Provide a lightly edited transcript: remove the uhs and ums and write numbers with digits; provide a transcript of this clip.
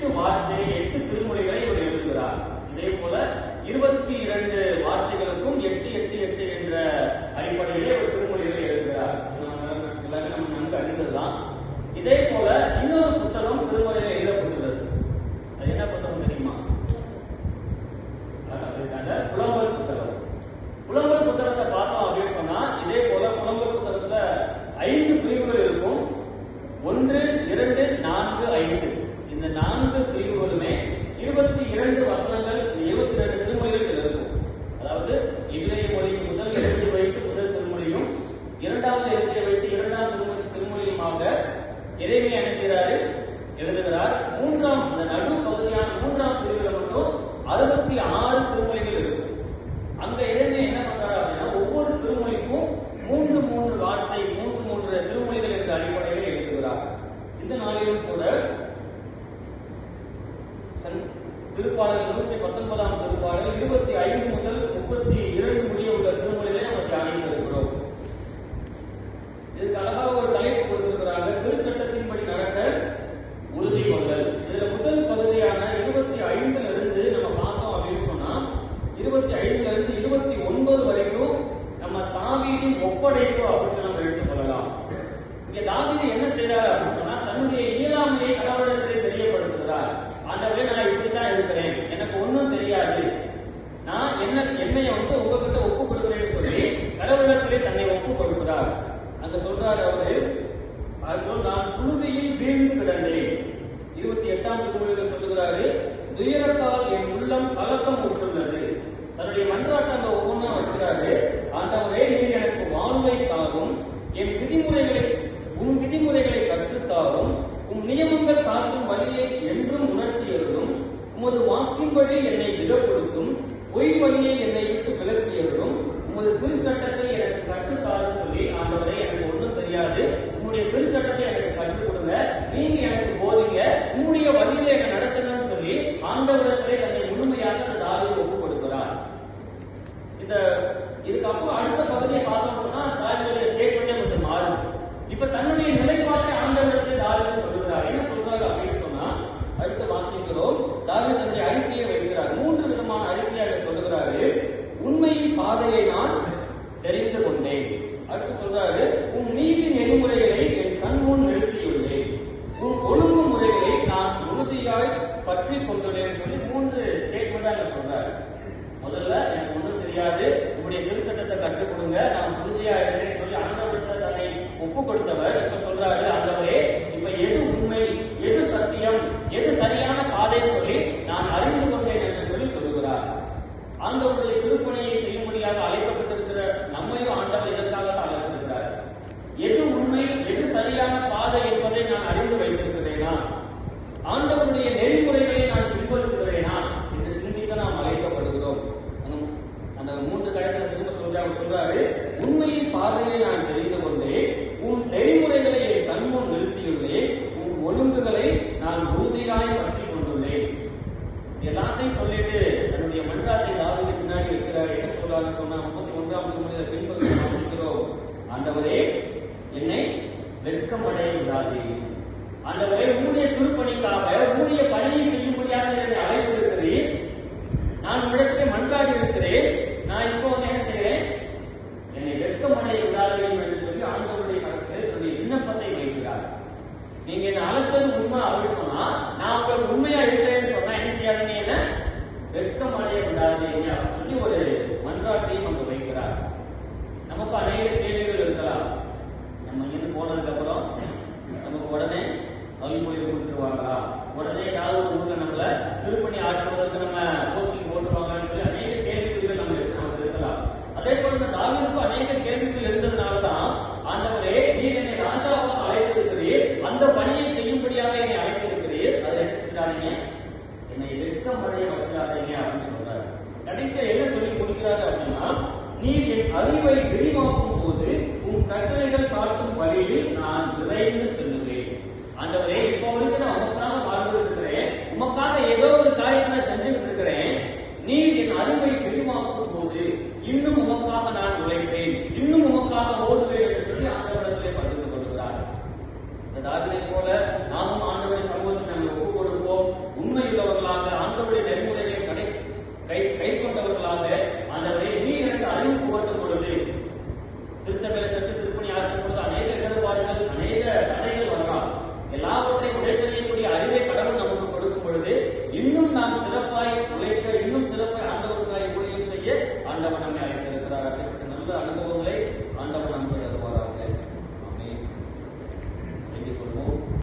8 திருமொழிகளை இவர் எழுதுகிறார். இதே போல 22 வார்த்தைகளுக்கும் 8 8 8 என்ற அடிப்படையிலே ஒரு திருமொழிகளை எழுதுகிறார். எல்லாமே நம்ம நன்கு அறிந்ததுதான். இதே போல இன்னொரு புத்தகம் திருமொழியில் எழுதப்பட்டுள்ளது. அது என்ன புத்தகம் தெரியுமா? புலம்பல் புத்தகம். புலம்பல் புத்தகத்தை பார்த்தோம் அப்படின்னு சொன்னா, இதே போல புலம்பல் புத்தகத்துல 5 பிரிவுகள் இருக்கும். 1, 2, 4, 5. இந்த 4 பிரிவுகளுமே 22 வசனங்கள், 22 திருமொழிகள் இருக்கும். அதாவது இன்றைய மொழி முதல் எழுத்தை வைத்து முதல் திருமொழியும், இரண்டாவது எழுத்தை வைத்து இரண்டாம் திருமொழியுமாக எரேமியா என்ன செய்கிறாரு? எழுதுகிறார். மூன்றாம் இந்த நடு பகுதியான 3ஆம் பிரிவில் மட்டும் 66 திருமொழிகள் இருக்கும். அங்க எரேமியா என்ன பண்றாரு அப்படின்னா, ஒவ்வொரு திருமொழிக்கும் 3 வார்த்தை, 3 திருமொழிகள் என்ற அடிப்படையில் எழுதுகிறார். இந்த நாளிலும் கூட திருப்பாடல் 119ஆம் திருப்பாடல் 25 முதல் 32 முடிய உள்ள திருமொழிகளை நம்ம தியானித்து இருக்கிறோம். இதுக்கு அழகாக ஒரு தலைப்பு கொடுத்திருக்கிறாங்க, திருச்சட்டத்தின்படி நடக்க உறுதி கொண்டல். இதுல முதல் பகுதியான 25 இருந்து நம்ம பார்த்தோம் அப்படின்னு சொன்னா, 25 இருந்து 29 வரைக்கும் நம்ம தாவீதின் ஒப்படைப்பு அப்படின்னு நம்ம எடுத்துக்கொள்ளலாம். இங்க தாவீது என்ன செய்யறாரு அப்படின்னு சொன்னா, தன்னுடைய இயலாமையை கடவுளிடத்திலே தெரியப்படுத்துகிறார். ஆண்டவரே, நான் இப்படித்தான் இருக்கிறேன், எனக்கு ஒன்றும் தெரியாது, நான் என்னை உங்ககிட்ட ஒப்பு கொடுக்கிறேன்னு சொல்லி கடவுளிடத்திலே தன்னை ஒப்பு கொடுக்கிறார். அங்க சொல்றாரு அவரு, நான் புழுதியில் வீழ்ந்து கிடந்தேன். 28ஆம் திருமொழியில் சொல்லுகிறாரு, துயரத்தால் என் உள்ளம் கலக்கம் உற்றுள்ளது. தன்னுடைய மன்றாட்டங்க ஒவ்வொன்றா வைக்கிறாரு. ஆண்டவரே, நீர் எனக்கு வாழ்வை தாரும், என் உன் விதிமுறைகளை கற்றுத்தாரும், உம் நியமங்கள் காட்டும் வழியை என்றும் உணர்த்தியருளும், உமது வாக்கின்படி என்னை திடப்படுத்தும், பொய் வழியை என்னை விட்டு விலக்கியருளும், உமது திருச்சட்டத்தை எனக்கு கற்றுத்தாரும் சொல்லி, ஆண்டவரே, எனக்கு ஒன்றும் தெரியாது, உங்களுடைய திருச்சட்டத்தை எனக்கு கற்றுக் கொடுங்க, நீங்க எனக்கு போதிங்க, உங்களுடைய வழியில என்னை நடத்துங்கன்னு சொல்லி ஆண்டவரத்திலே தன்னை முழுமையாக தாவீது ஒப்பு கொடுக்கிறார். இதுக்கப்புறம் அடுத்த பகுதியை பார்த்தோம் சொன்னா, தாவீதுடைய ஸ்டேட்மெண்டே கொஞ்சம் மாறும். இப்ப தன்னுடைய நிலைப்பாட்டை ஆண்டவரத்திலே தாவீது சொல்லுகிறார். என்ன சொல்றாரு அப்படின்னு சொன்னா, அடுத்த வாசிக்கிறோம். தாவீது தன்னுடைய அறிக்கையை வைக்கிறார். 3 விதமான அறிக்கையாக சொல்லுகிறாரு. உண்மையின் பாதையை நான் தெரிந்து கொண்டேன். அடுத்து சொல்றாரு, உன் நீதி நெறிமுறைகளை என் கண் முன் நிறுத்தியுள்ளேன், உன் ஒழுங்கு முறைகளை நான் உறுதியாய் பற்றி கொண்டுள்ளேன் சொல்லி 3 ஸ்டேட்மெண்டா சொல்றாரு. முதல்ல, எனக்கு ஒன்றும் தெரியாது, உங்களுடைய திருச்சட்டத்தை கற்றுக் கொடுங்க, நான் உறுதியா இருக்கிறேன்னு சொல்லி ஆண்டவரத்தை தன்னை ஒப்பு கொடுத்தவர் இப்ப சொல்றாரு, ஆண்டவரே, இப்ப எது உண்மை, எது சத்தியம், எது சரியான பாதைன்னு சொல்லி நான் அறிந்து கொண்டேன் என்று சொல்லி சொல்லுகிறார். ஆண்டவருடைய திருப்பணியை செய்யும்படியாக அழைக்கப்பட்டிருக்கிற நம்மையும் ஆண்டவர் இதற்காக அழைத்திருக்கிறார். எது உண்மை, எது சரியான பாதை என்பதை நான் அறிந்து வைத்திருக்கிறேனா, ஆண்டவருடைய நெறிமுறைகளை நான் பின்பற்றுகிறேனா என்று சிந்திக்க நாம் அழைக்கப்படுகிறோம். அந்த 3 கடைகளை திரும்ப சொல்றாரு, உண்மையின் பாதையை நான் தெரிந்து கொண்டேன், உன் நெறிமுறைகளை என் கண்முன் நிறுத்தியுள்ளேன், உன் ஒழுங்குகளை நான் உறுதியாய் பற்றி கொண்டுள்ளேன். எல்லாத்தையும் சொல்லிட்டு தன்னுடைய மன்றாட்டை தாவீது பின்னாடி இருக்கிறார். என்ன சொல்றாரு சொன்னா, 31ஆம் திருமொழியில பின்பற்றி வாசிக்கிறோம், ஆண்டவரே, என்னை வெட்கமடைய விடாதே. ஆண்டவரே, உங்களுடைய திருப்பணிக்காக உங்களுடைய பணியை செய்யும்படியாக என்னை அழைத்திருக்கிறேன், நான் இடத்திலே மன்றாடி இருக்கிறேன், நான் இப்போ என்ன செய்கிறேன், என்னை வெட்கமடைய விடாதே என்று சொல்லி ஆண்டவருடைய கருத்தில் தன்னுடைய விண்ணப்பத்தை வைக்கிறார். நீங்க என்ன அழைச்சது உண்மை அப்படின்னு சொன்னா, நான் உங்களுக்கு உண்மையா இருக்கிறேன்னு சொன்னா என்ன செய்யாதீங்க, என்ன வெட்கமடைய விடாதீங்க அப்படின்னு சொல்லி ஒரு மன்றாட்டையும் அங்கு வைக்கிறார். நமக்கு அநேக கேள்விகள் இருக்கலாம். நம்ம இருந்து போனதுக்கு அப்புறம் நமக்கு உடனே கல்விமொழி கொடுத்துருவாங்களா, உடனே ஏதாவது ஒரு ஊர்ல நம்மள திருப்பணி ஆற்றுவதற்கு நம்ம போஸ்டிங் போட்டுருவாங்கன்னு சொல்லி அநேக கேள்விகள் நமக்கு இருக்கலாம். அதே போல இந்த தாவீதுக்கு அநேக கேள்விகள் இருந்ததுனாலதான், ஆண்டவரே, நீர் என்னை ராஜாவாக அழைத்திருக்கிறீர், அந்த பணியை செய்யும்படியாக என்னை அழைத்திருக்கிறீர், அதை எடுத்துக்கிறாதீங்க, என்னை வெட்கமடைய வச்சிடாதீங்க அப்படின்னு சொல்றாரு. கடைசியா என்ன சொல்லி முடிக்கிறாரு அப்படின்னா, நீர் என் அறிவை விரிவாக்கும் போது உன் கட்டளைகள் காட்டும் வழியில் நான் விரைந்து செல்லுவேன். ஆண்டவரே, இப்போ வரைக்கும் நான்